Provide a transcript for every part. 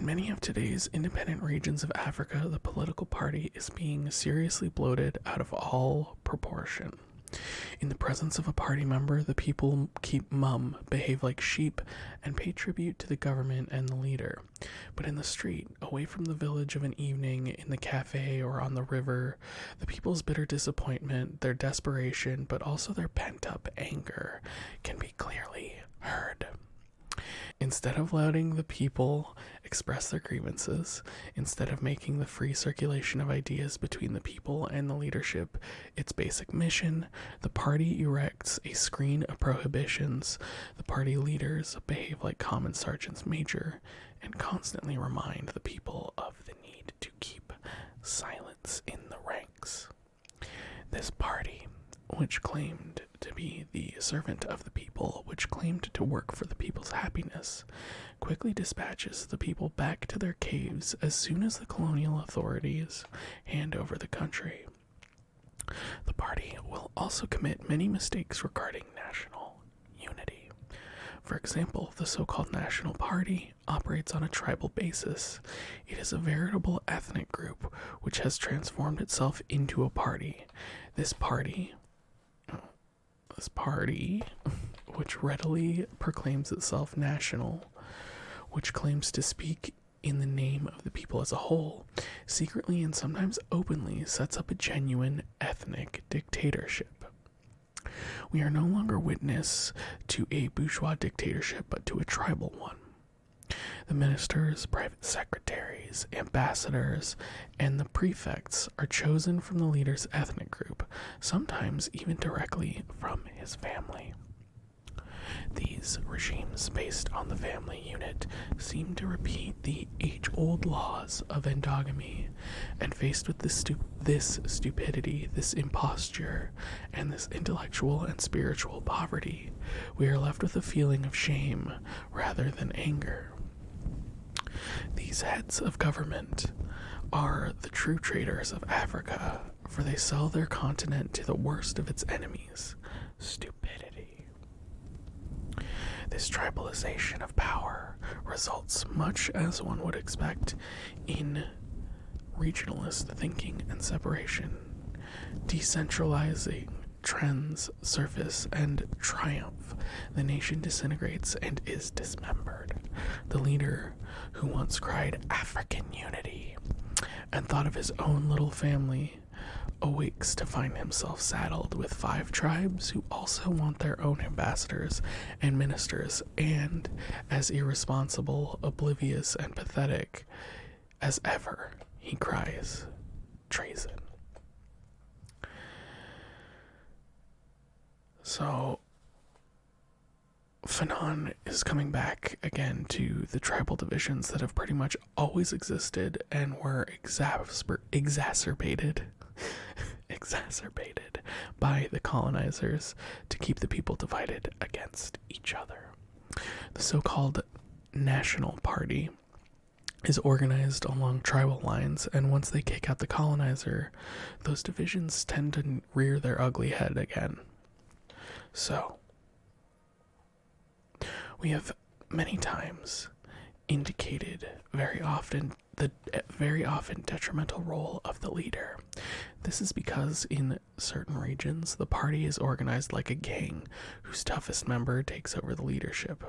In many of today's independent regions of Africa, the political party is being seriously bloated out of all proportion. In the presence of a party member, the people keep mum, behave like sheep, and pay tribute to the government and the leader. But in the street, away from the village of an evening, in the cafe or on the river, the people's bitter disappointment, their desperation, but also their pent-up anger can be clearly heard. Instead of letting the people express their grievances, instead of making the free circulation of ideas between the people and the leadership its basic mission, the party erects a screen of prohibitions. The party leaders behave like common sergeants major and constantly remind the people of the need to keep silence in the ranks. This party, which claimed to be the servant of the people, which claimed to work for the people's happiness, quickly dispatches the people back to their caves as soon as the colonial authorities hand over the country. The party will also commit many mistakes regarding national unity. For example, the so-called National Party operates on a tribal basis. It is a veritable ethnic group which has transformed itself into a party. This party, which readily proclaims itself national, which claims to speak in the name of the people as a whole, secretly and sometimes openly sets up a genuine ethnic dictatorship. We are no longer witness to a bourgeois dictatorship, but to a tribal one. The ministers, private secretaries, ambassadors, and the prefects are chosen from the leader's ethnic group, sometimes even directly from his family. These regimes based on the family unit seem to repeat the age-old laws of endogamy, and faced with this stupidity, this imposture, and this intellectual and spiritual poverty, we are left with a feeling of shame rather than anger. These heads of government are the true traitors of Africa, for they sell their continent to the worst of its enemies, stupidity. This tribalization of power results much as one would expect in regionalist thinking and separation. Decentralizing trends surface and triumph. The nation disintegrates and is dismembered. The leader who once cried African unity and thought of his own little family awakes to find himself saddled with 5 tribes who also want their own ambassadors and ministers, and as irresponsible, oblivious, and pathetic as ever, he cries treason. So, Fanon is coming back again to the tribal divisions that have pretty much always existed and were exacerbated by the colonizers to keep the people divided against each other. The so-called National Party is organized along tribal lines, and once they kick out the colonizer, those divisions tend to rear their ugly head again. So, we have many times indicated very often the very often detrimental role of the leader. This is because in certain regions, the party is organized like a gang whose toughest member takes over the leadership.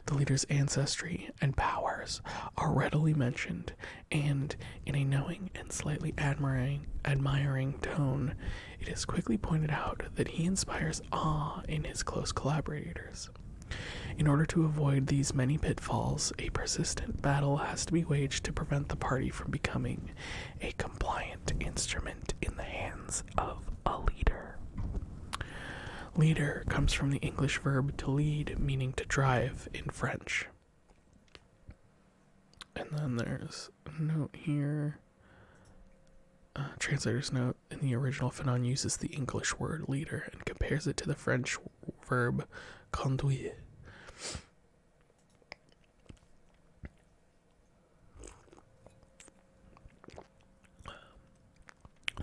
The leader's ancestry and powers are readily mentioned, and in a knowing and slightly admiring tone, it is quickly pointed out that he inspires awe in his close collaborators. In order to avoid these many pitfalls, a persistent battle has to be waged to prevent the party from becoming a compliant instrument in the hands of a leader. Leader comes from the English verb to lead, meaning to drive in French. And then there's a note here. Translator's note: in the original, Fanon uses the English word leader and compares it to the French verb conduire.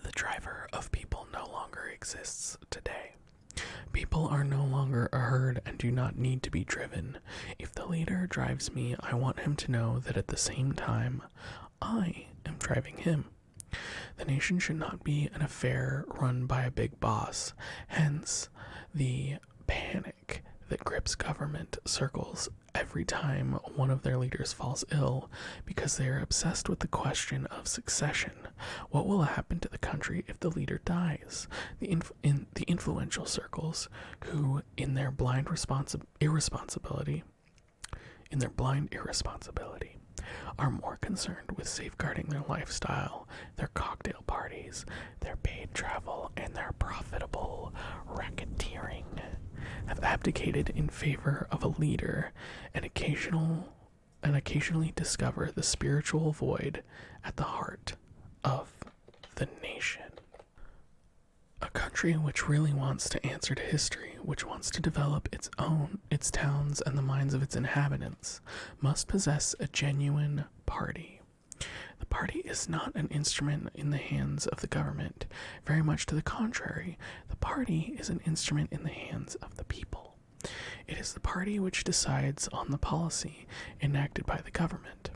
The driver of people no longer exists today. People are no longer longer a herd and do not need to be driven. If the leader drives me, I want him to know that at the same time, I am driving him. The nation should not be an affair run by a big boss, hence the panic that grips government circles every time one of their leaders falls ill, because they are obsessed with the question of succession. What will happen to the country if the leader dies? In the influential circles, who in their blind irresponsibility, are more concerned with safeguarding their lifestyle, their cocktail parties, their paid travel, and their profitable racketeering, have abdicated in favor of a leader and occasionally discover the spiritual void at the heart of the nation. A country which really wants to answer to history, which wants to develop its towns and the minds of its inhabitants, must possess a genuine party. The party is not an instrument in the hands of the government. Very much to the contrary, the party is an instrument in the hands of the people. It is the party which decides on the policy enacted by the government.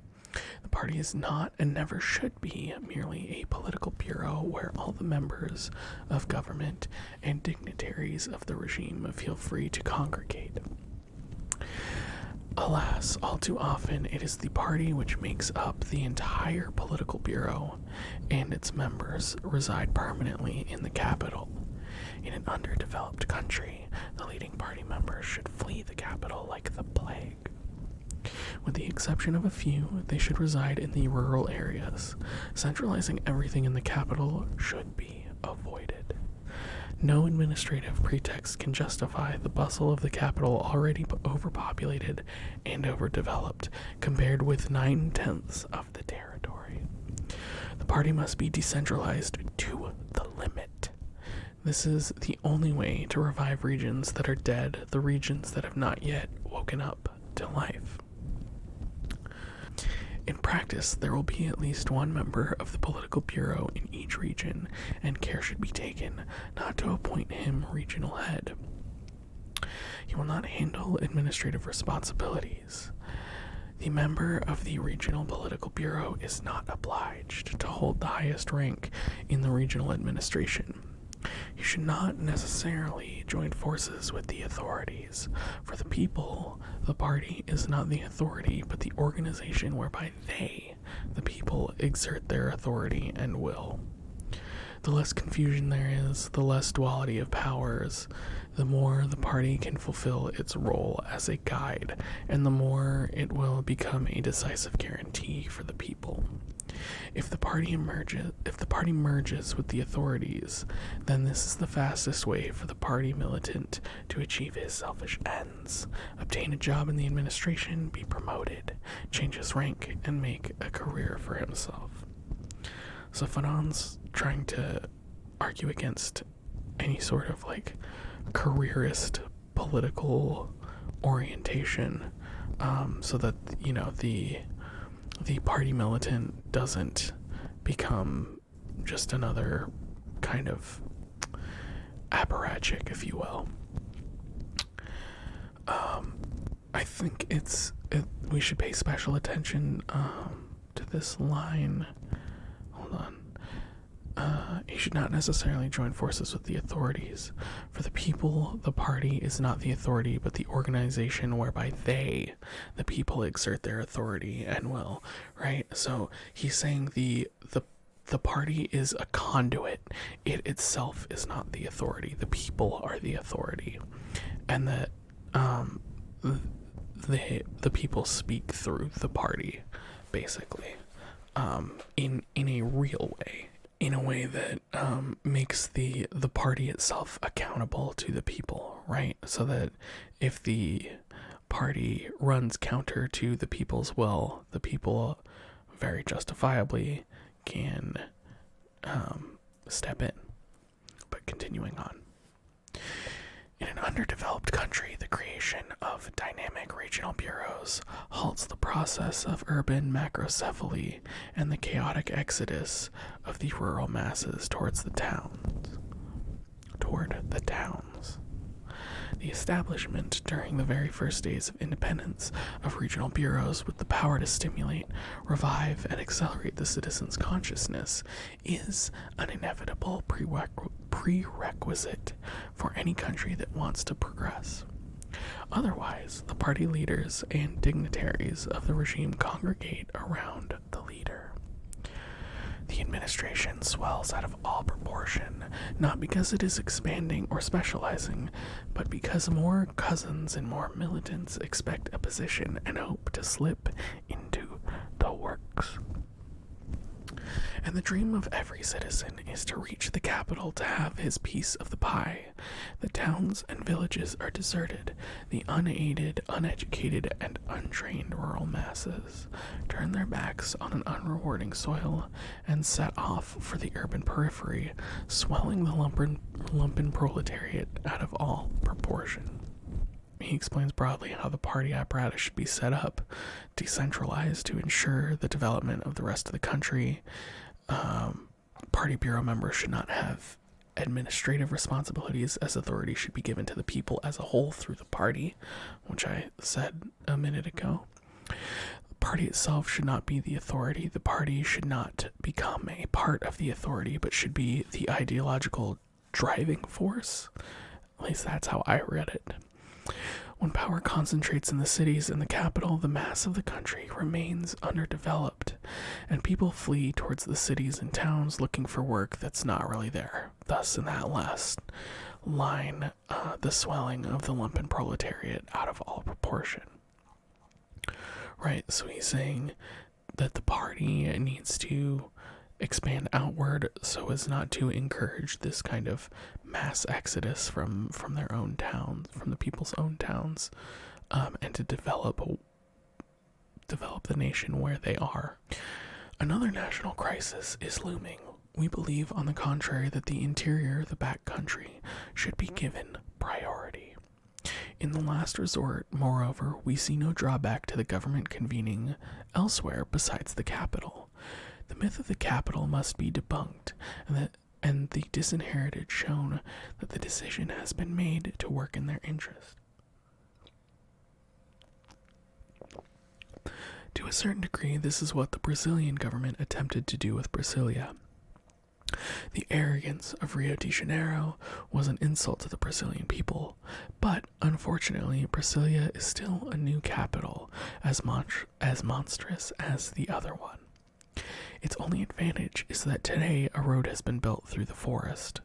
The party is not and never should be merely a political bureau where all the members of government and dignitaries of the regime feel free to congregate. Alas, all too often it is the party which makes up the entire political bureau, and its members reside permanently in the capital. In an underdeveloped country, the leading party members should flee the capital like the plague. With the exception of a few, they should reside in the rural areas. Centralizing everything in the capital should be avoided. No administrative pretext can justify the bustle of the capital, already overpopulated and overdeveloped, compared with 9/10 of the territory. The party must be decentralized to the limit. This is the only way to revive regions that are dead, the regions that have not yet woken up to life. In practice, there will be at least one member of the political bureau in each region, and care should be taken not to appoint him regional head. He will not handle administrative responsibilities. The member of the regional political bureau is not obliged to hold the highest rank in the regional administration. He should not necessarily join forces with the authorities. For the people, the party is not the authority, but the organization whereby they, the people, exert their authority and will. The less confusion there is, the less duality of powers, the more the party can fulfill its role as a guide, and the more it will become a decisive guarantee for the people. If the party merges with the authorities, then this is the fastest way for the party militant to achieve his selfish ends, obtain a job in the administration, be promoted, change his rank, and make a career for himself. So Fanon's trying to argue against any sort of careerist political orientation, so that the party militant doesn't become just another kind of apparatchik, if you will. I think we should pay special attention to this line. Hold on. He should not necessarily join forces with the authorities. For the people, the party is not the authority, but the organization whereby they, the people, exert their authority and will, right? So he's saying the party is a conduit. It itself is not the authority. The people are the authority. And that the people speak through the party, basically, in a real way. In a way that makes the party itself accountable to the people, right? So that if the party runs counter to the people's will, the people very justifiably can step in. But continuing on. In an underdeveloped country, the creation of dynamic regional bureaus halts the process of urban macrocephaly and the chaotic exodus of the rural masses toward the towns. The establishment during the very first days of independence of regional bureaus with the power to stimulate, revive, and accelerate the citizens' consciousness is an inevitable prerequisite for any country that wants to progress. Otherwise, the party leaders and dignitaries of the regime congregate around the leader. The administration swells out of all proportion, not because it is expanding or specializing, but because more cousins and more militants expect a position and hope to slip into the works. And the dream of every citizen is to reach the capital to have his piece of the pie. The towns and villages are deserted. The unaided, uneducated, and untrained rural masses turn their backs on an unrewarding soil and set off for the urban periphery, swelling the lumpen proletariat out of all proportion. He explains broadly how the party apparatus should be set up, decentralized to ensure the development of the rest of the country. Party bureau members should not have administrative responsibilities, as authority should be given to the people as a whole through the party, which I said a minute ago. The party itself should not be the authority. The party should not become a part of the authority, but should be the ideological driving force. At least that's how I read it. When power concentrates in the cities and the capital, the mass of the country remains underdeveloped, and people flee towards the cities and towns looking for work that's not really there. Thus, in that last line, the swelling of the lumpen proletariat out of all proportion. Right, so he's saying that the party needs to expand outward so as not to encourage this kind of mass exodus from their own towns, from the people's own towns, and to develop the nation where they are. Another national crisis is looming. We believe, on the contrary, that the interior, the back country, should be given priority. In the last resort, moreover, we see no drawback to the government convening elsewhere besides the capital. The myth of the capital must be debunked, and the disinherited shown that the decision has been made to work in their interest. To a certain degree, this is what the Brazilian government attempted to do with Brasilia. The arrogance of Rio de Janeiro was an insult to the Brazilian people, but unfortunately, Brasilia is still a new capital, as monstrous as the other one. Its only advantage is that today a road has been built through the forest.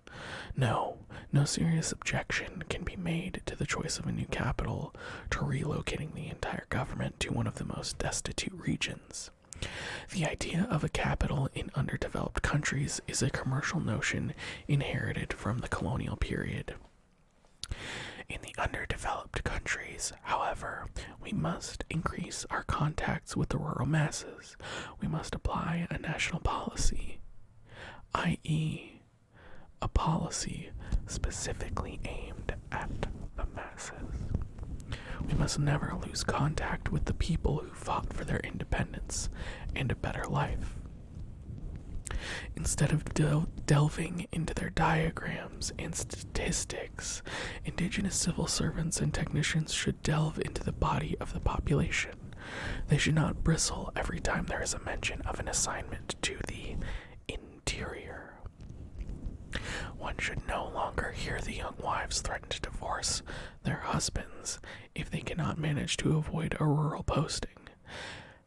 No serious objection can be made to the choice of a new capital, to relocating the entire government to one of the most destitute regions. The idea of a capital in underdeveloped countries is a commercial notion inherited from the colonial period. In the underdeveloped countries, however, we must increase our contacts with the rural masses. We must apply a national policy, i.e., a policy specifically aimed at the masses. We must never lose contact with the people who fought for their independence and a better life. Instead of delving into their diagrams and statistics, indigenous civil servants and technicians should delve into the body of the population. They should not bristle every time there is a mention of an assignment to the interior. One should no longer hear the young wives threaten to divorce their husbands if they cannot manage to avoid a rural posting.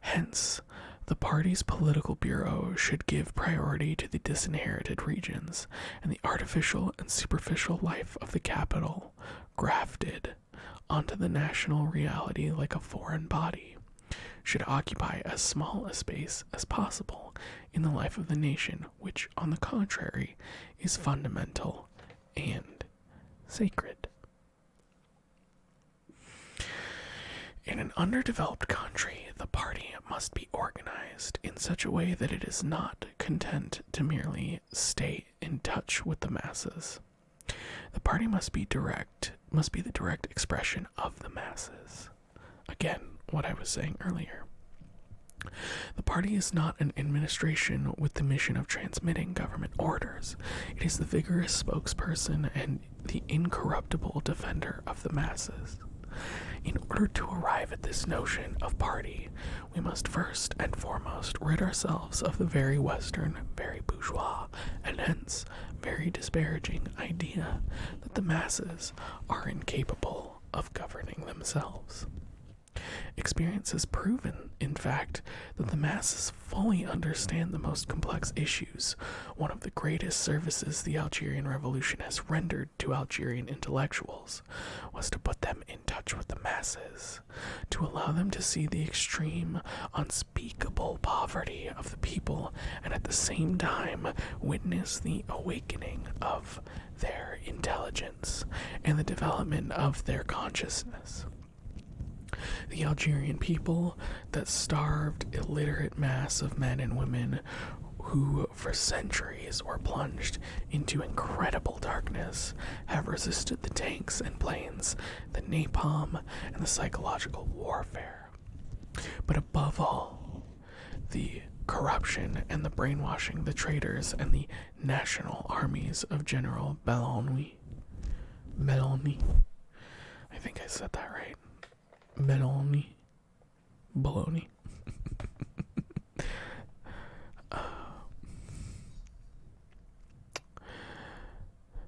Hence, the party's political bureau should give priority to the disinherited regions, and the artificial and superficial life of the capital, grafted onto the national reality like a foreign body, should occupy as small a space as possible in the life of the nation, which, on the contrary, is fundamental and sacred. In an underdeveloped country, the party must be organized in such a way that it is not content to merely stay in touch with the masses. The party must be the direct expression of the masses. Again, what I was saying earlier. The party is not an administration with the mission of transmitting government orders. It is the vigorous spokesperson and the incorruptible defender of the masses. In order to arrive at this notion of party, we must first and foremost rid ourselves of the very Western, very bourgeois, and hence very disparaging idea that the masses are incapable of governing themselves. Experience has proven, in fact, that the masses fully understand the most complex issues. One of the greatest services the Algerian Revolution has rendered to Algerian intellectuals was to put them in touch with the masses, to allow them to see the extreme, unspeakable poverty of the people, and at the same time witness the awakening of their intelligence and the development of their consciousness. The Algerian people, that starved, illiterate mass of men and women who for centuries were plunged into incredible darkness, have resisted the tanks and planes, the napalm, and the psychological warfare. But above all, the corruption and the brainwashing, the traitors and the national armies of General Belloni. I think I said that right. Bologna.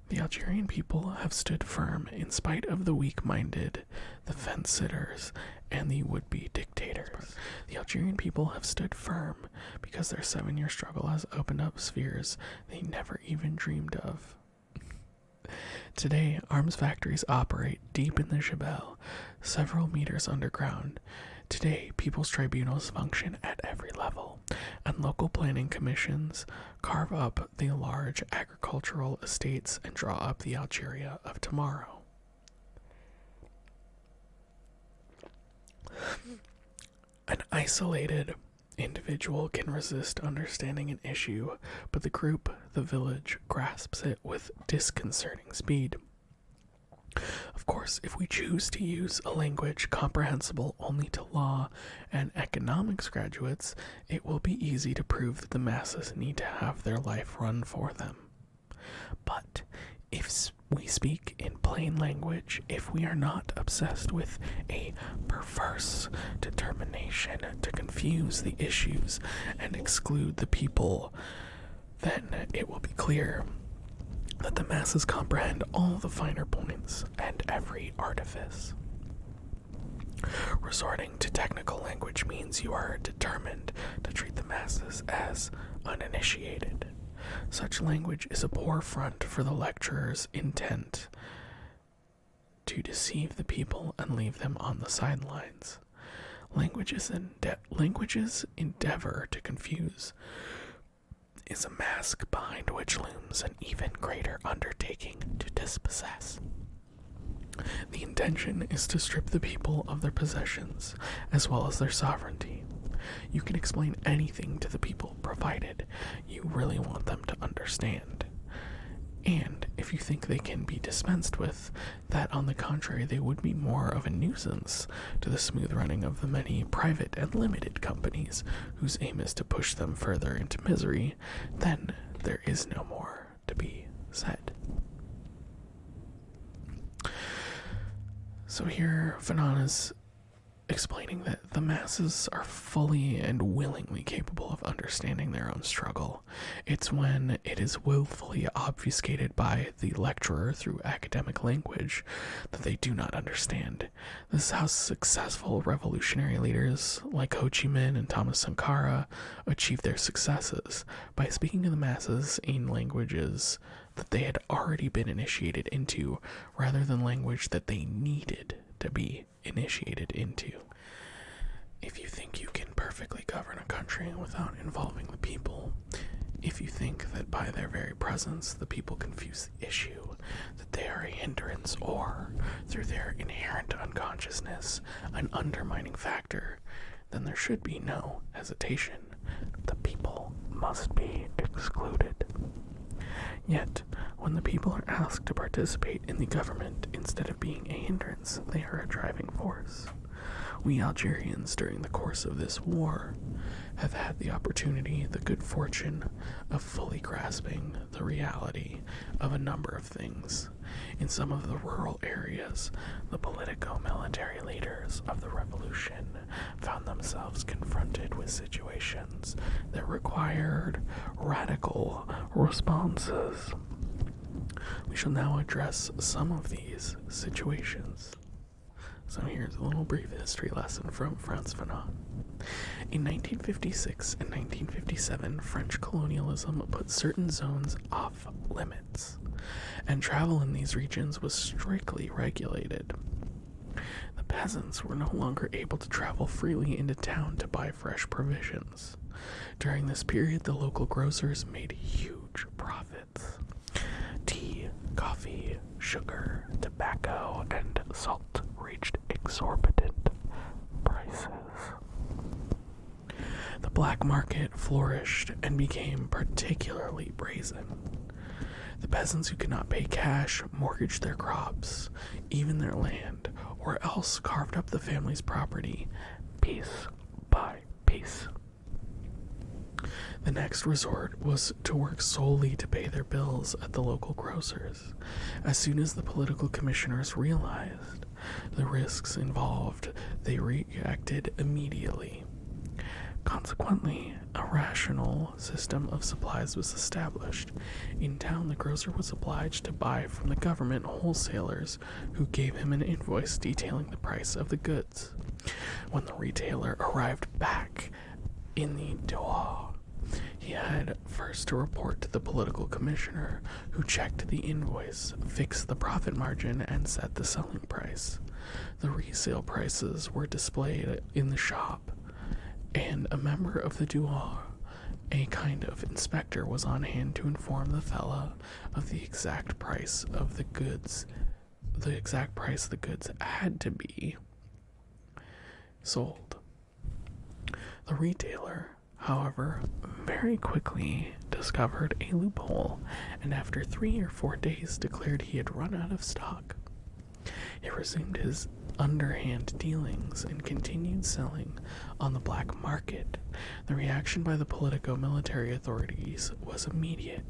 The Algerian people have stood firm in spite of the weak-minded, the fence-sitters, and the would-be dictators. The Algerian people have stood firm because their 7-year struggle has opened up spheres they never even dreamed of. Today, arms factories operate deep in the Jebel, several meters underground. Today, people's tribunals function at every level, and local planning commissions carve up the large agricultural estates and draw up the Algeria of tomorrow. An isolated individual can resist understanding an issue, but the group, the village, grasps it with disconcerting speed. Of course, if we choose to use a language comprehensible only to law and economics graduates, it will be easy to prove that the masses need to have their life run for them. But if we speak in plain language, if we are not obsessed with a perverse determination to confuse the issues and exclude the people, then it will be clear that the masses comprehend all the finer points and every artifice. Resorting to technical language means you are determined to treat the masses as uninitiated. Such language is a poor front for the lecturer's intent to deceive the people and leave them on the sidelines. Language's endeavor to confuse is a mask behind which looms an even greater undertaking to dispossess. The intention is to strip the people of their possessions as well as their sovereignty. You can explain anything to the people provided you really want them to understand. And if you think they can be dispensed with, that on the contrary they would be more of a nuisance to the smooth running of the many private and limited companies whose aim is to push them further into misery, then there is no more to be said. So here Fanon is explaining that the masses are fully and willingly capable of understanding their own struggle. It's when it is willfully obfuscated by the lecturer through academic language that they do not understand. This is how successful revolutionary leaders like Ho Chi Minh and Thomas Sankara achieved their successes, by speaking to the masses in languages that they had already been initiated into, rather than language that they needed to be initiated into. If you think you can perfectly govern a country without involving the people, if you think that by their very presence the people confuse the issue, that they are a hindrance or, through their inherent unconsciousness, an undermining factor, then there should be no hesitation. The people must be excluded. Yet, when the people are asked to participate in the government instead of being a hindrance, they are a driving force. We Algerians, during the course of this war, have had the opportunity, the good fortune, of fully grasping the reality of a number of things. In some of the rural areas, the politico-military leaders of the revolution found themselves confronted with situations that required radical responses. We shall now address some of these situations. So here's a little brief history lesson from Frantz Fanon. In 1956 and 1957, French colonialism put certain zones off limits, and travel in these regions was strictly regulated. The peasants were no longer able to travel freely into town to buy fresh provisions. During this period, the local grocers made huge profits. Tea, coffee, sugar, tobacco, and salt reached exorbitant prices. The black market flourished and became particularly brazen. The peasants who could not pay cash mortgaged their crops, even their land, or else carved up the family's property piece by piece. The next resort was to work solely to pay their bills at the local grocers. As soon as the political commissioners realized the risks involved, they reacted immediately. Consequently, a rational system of supplies was established. In town, the grocer was obliged to buy from the government wholesalers who gave him an invoice detailing the price of the goods. When the retailer arrived back in the douar, he had first to report to the political commissioner, who checked the invoice, fixed the profit margin, and set the selling price. The resale prices were displayed in the shop, and a member of the douar, a kind of inspector, was on hand to inform the fellah of the exact price of the goods, the exact price the goods had to be sold. The retailer, however, very quickly discovered a loophole, and after 3 or 4 days declared he had run out of stock. He resumed his underhand dealings and continued selling on the black market. The reaction by the politico-military authorities was immediate.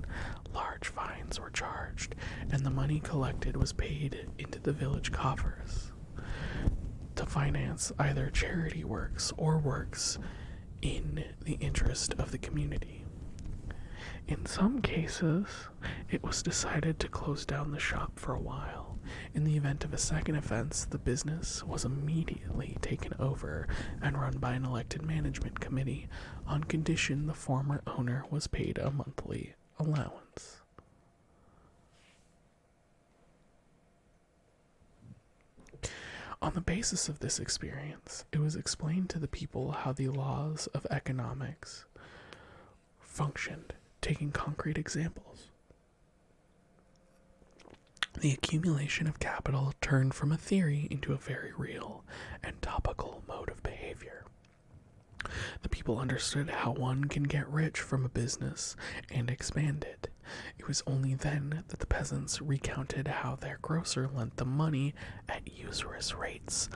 Large fines were charged, and the money collected was paid into the village coffers to finance either charity works or works in the interest of the community. In some cases, it was decided to close down the shop for a while. In the event of a second offense, the business was immediately taken over and run by an elected management committee on condition the former owner was paid a monthly allowance. On the basis of this experience, it was explained to the people how the laws of economics functioned, taking concrete examples. The accumulation of capital turned from a theory into a very real and topical mode of behavior. The people understood how one can get rich from a business and expand it. It was only then that the peasants recounted how their grocer lent them money at usurious rates.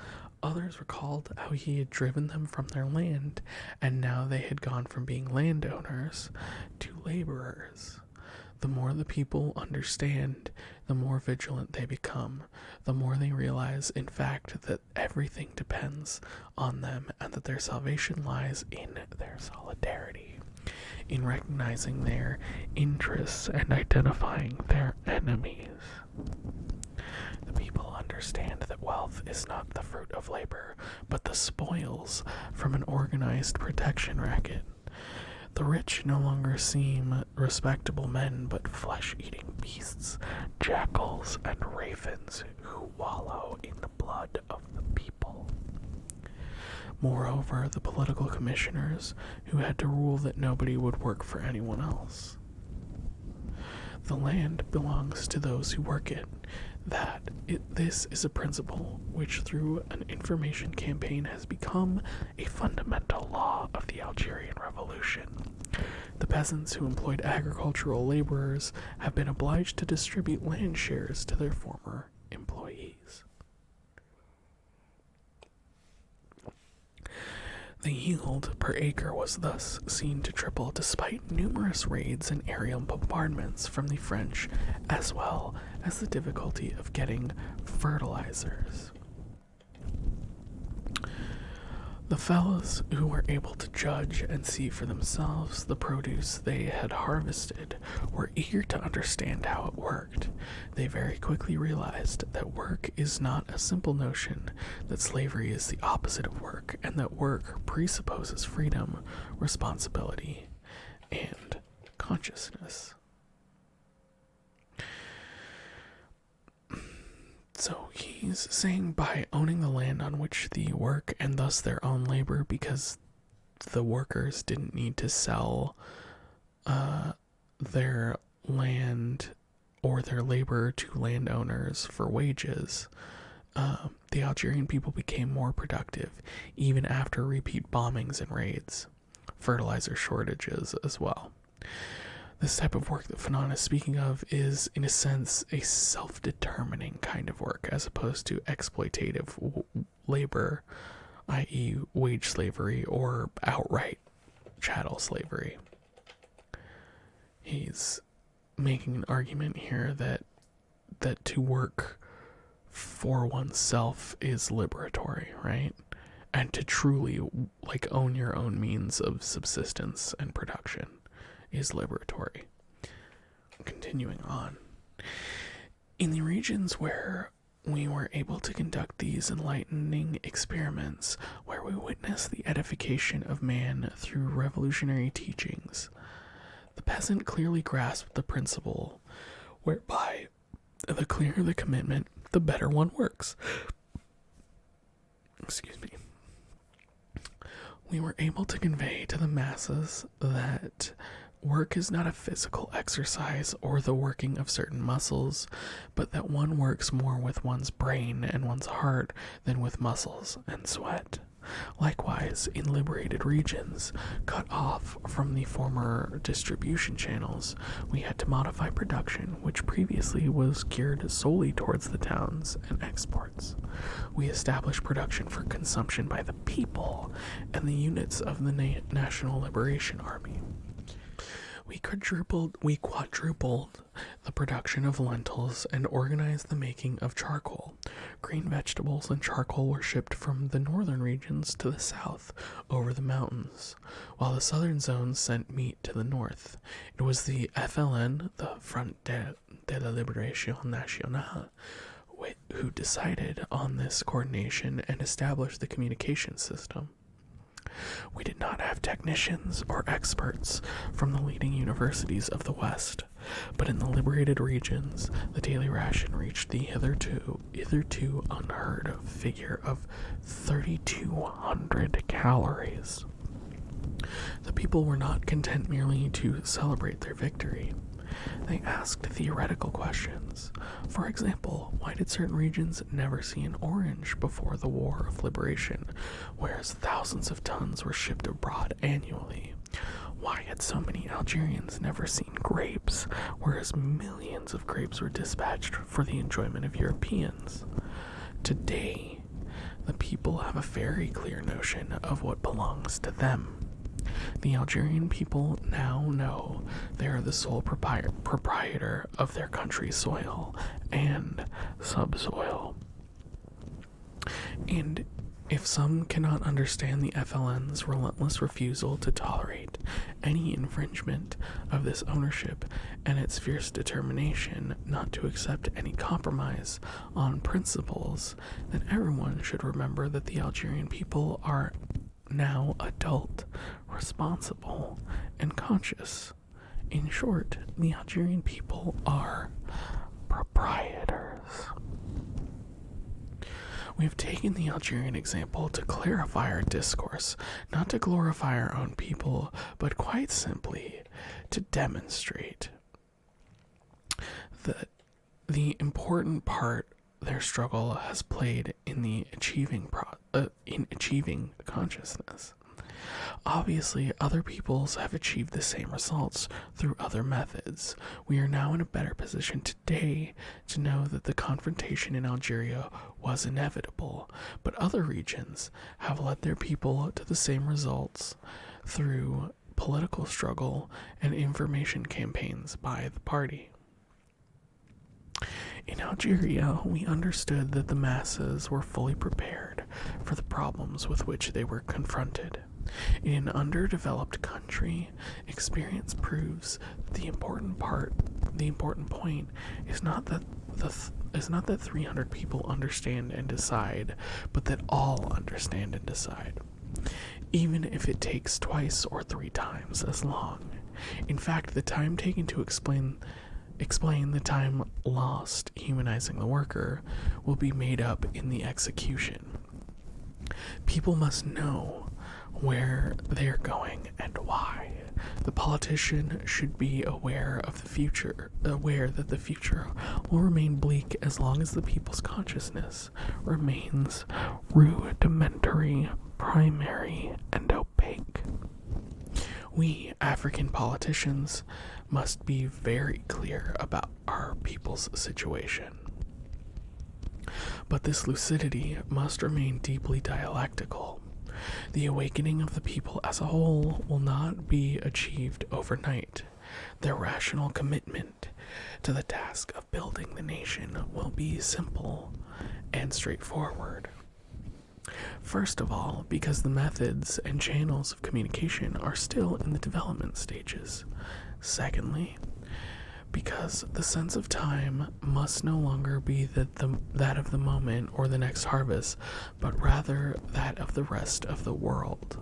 Others recalled how he had driven them from their land, and now they had gone from being landowners to laborers. The more the people understand, the more vigilant they become, the more they realize, in fact, that everything depends on them and that their salvation lies in their solidarity, in recognizing their interests and identifying their enemies. The people understand that wealth is not the fruit of labor, but the spoils from an organized protection racket. The rich no longer seem respectable men, but flesh-eating beasts, jackals and ravens who wallow in the blood of the people. Moreover, the political commissioners, who had to rule that nobody would work for anyone else. The land belongs to those who work it. This is a principle which, through an information campaign, has become a fundamental law of the Algerian Revolution. The peasants who employed agricultural laborers have been obliged to distribute land shares to their former employees. The yield per acre was thus seen to triple despite numerous raids and aerial bombardments from the French, as well as the difficulty of getting fertilizers. The fellows who were able to judge and see for themselves the produce they had harvested were eager to understand how it worked. They very quickly realized that work is not a simple notion, that slavery is the opposite of work, and that work presupposes freedom, responsibility, and consciousness. So he's saying by owning the land on which they work and thus their own labor, because the workers didn't need to sell their land or their labor to landowners for wages, the Algerian people became more productive even after repeat bombings and raids, fertilizer shortages as well. This type of work that Fanon is speaking of is, in a sense, a self-determining kind of work, as opposed to exploitative labor, i.e. wage slavery or outright chattel slavery. He's making an argument here that to work for oneself is liberatory, right? And to truly, own your own means of subsistence and production is liberatory. Continuing on. In the regions where we were able to conduct these enlightening experiments, where we witnessed the edification of man through revolutionary teachings, the peasant clearly grasped the principle whereby the clearer the commitment, the better one works. Excuse me. We were able to convey to the masses that work is not a physical exercise or the working of certain muscles, but that one works more with one's brain and one's heart than with muscles and sweat. Likewise, in liberated regions, cut off from the former distribution channels, we had to modify production, which previously was geared solely towards the towns and exports. We established production for consumption by the people and the units of the National Liberation Army. We quadrupled the production of lentils and organized the making of charcoal. Green vegetables and charcoal were shipped from the northern regions to the south over the mountains, while the southern zones sent meat to the north. It was the FLN, the Front de la Libération Nationale, who decided on this coordination and established the communication system. We did not have technicians or experts from the leading universities of the West, but in the liberated regions, the daily ration reached the hitherto unheard of figure of 3,200 calories. The people were not content merely to celebrate their victory. They asked theoretical questions. For example, why did certain regions never see an orange before the War of Liberation, whereas thousands of tons were shipped abroad annually? Why had so many Algerians never seen grapes, whereas millions of grapes were dispatched for the enjoyment of Europeans? Today, the people have a very clear notion of what belongs to them. The Algerian people now know they are the sole proprietor of their country's soil and subsoil. And if some cannot understand the FLN's relentless refusal to tolerate any infringement of this ownership and its fierce determination not to accept any compromise on principles, then everyone should remember that the Algerian people are now adult, responsible, and conscious. In short, the Algerian people are proprietors. We have taken the Algerian example to clarify our discourse, not to glorify our own people, but quite simply to demonstrate that the important part their struggle has played in achieving consciousness. Obviously, other peoples have achieved the same results through other methods. We are now in a better position today to know that the confrontation in Algeria was inevitable, but other regions have led their people to the same results through political struggle and information campaigns by the party. In Algeria, we understood that the masses were fully prepared for the problems with which they were confronted. In an underdeveloped country, experience proves that the important point is not that 300 people understand and decide, but that all understand and decide, even if it takes twice or 3 times as long. In fact, the time taken to explain the time lost humanizing the worker will be made up in the execution. People must know where they're going and why. The politician should be aware that the future will remain bleak as long as the people's consciousness remains rudimentary, primary, and opaque. We, African politicians, must be very clear about our people's situation. But this lucidity must remain deeply dialectical. The awakening of the people as a whole will not be achieved overnight. Their rational commitment to the task of building the nation will be simple and straightforward. First of all, because the methods and channels of communication are still in the development stages. Secondly, because the sense of time must no longer be that of the moment or the next harvest, but rather that of the rest of the world.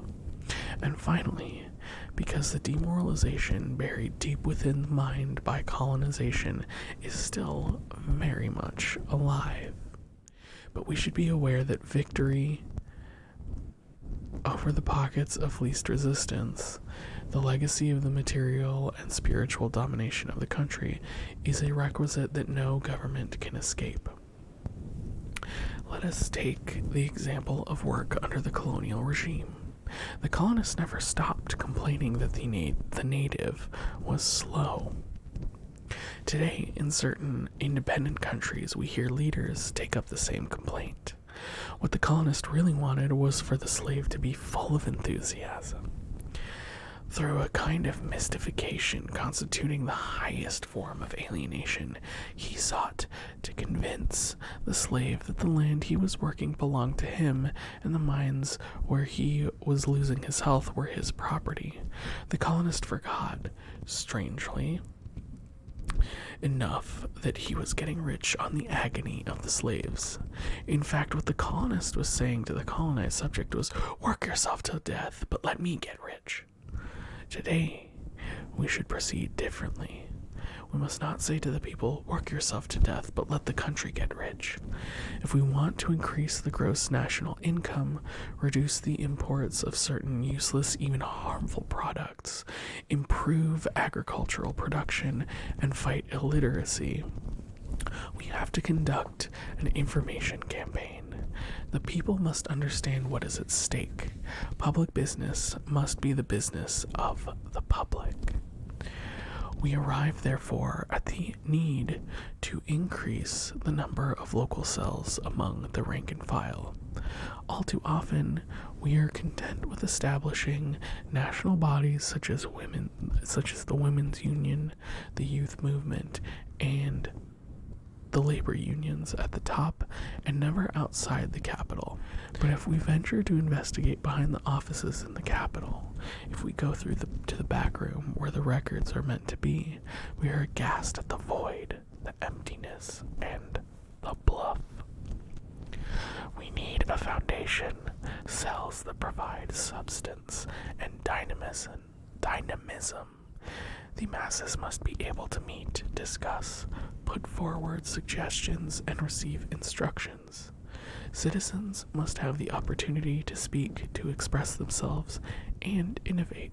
And finally, because the demoralization buried deep within the mind by colonization is still very much alive. But we should be aware that victory over the pockets of least resistance, the legacy of the material and spiritual domination of the country, is a requisite that no government can escape. Let us take the example of work under the colonial regime. The colonists never stopped complaining that the native was slow. Today, in certain independent countries, we hear leaders take up the same complaint. What the colonist really wanted was for the slave to be full of enthusiasm. Through a kind of mystification constituting the highest form of alienation, he sought to convince the slave that the land he was working belonged to him, and the mines where he was losing his health were his property. The colonist forgot, strangely enough, that he was getting rich on the agony of the slaves. In fact, what the colonist was saying to the colonized subject was, "Work yourself to death, but let me get rich." Today, we should proceed differently. We must not say to the people, "Work yourself to death, but let the country get rich." If we want to increase the gross national income, reduce the imports of certain useless, even harmful products, improve agricultural production, and fight illiteracy, we have to conduct an information campaign. The people must understand what is at stake. Public business must be the business of the public. We arrive, therefore, at the need to increase the number of local cells among the rank and file. All too often, we are content with establishing national bodies such as the Women's Union, the Youth Movement, and the labor unions at the top, and never outside the capital. But if we venture to investigate behind the offices in the capital, if we go through to the back room where the records are meant to be, we are aghast at the void, the emptiness, and the bluff. We need a foundation, cells that provide substance and dynamism. The masses must be able to meet, discuss, put forward suggestions, and receive instructions. Citizens must have the opportunity to speak, to express themselves, and innovate.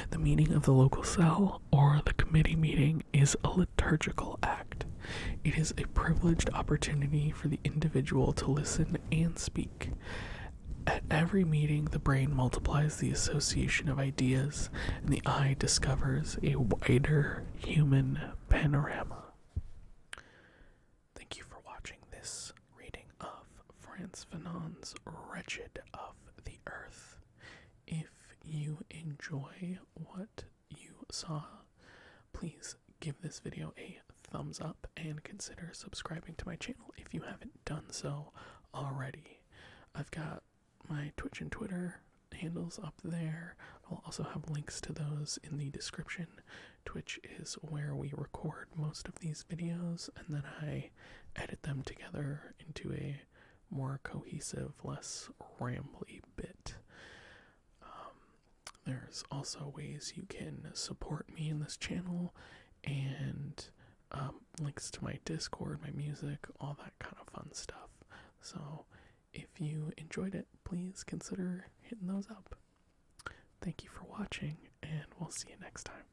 The meeting of the local cell or the committee meeting is a liturgical act. It is a privileged opportunity for the individual to listen and speak. At every meeting, the brain multiplies the association of ideas, and the eye discovers a wider human panorama. Thank you for watching this reading of Frantz Fanon's Wretched of the Earth. If you enjoy what you saw, please give this video a thumbs up and consider subscribing to my channel if you haven't done so already. I've got my Twitch and Twitter handles up there. I'll also have links to those in the description. Twitch is where we record most of these videos, and then I edit them together into a more cohesive, less rambly bit. There's also ways you can support me in this channel, and links to my Discord, my music, all that kind of fun stuff. So if you enjoyed it, please consider hitting those up. Thank you for watching, and we'll see you next time.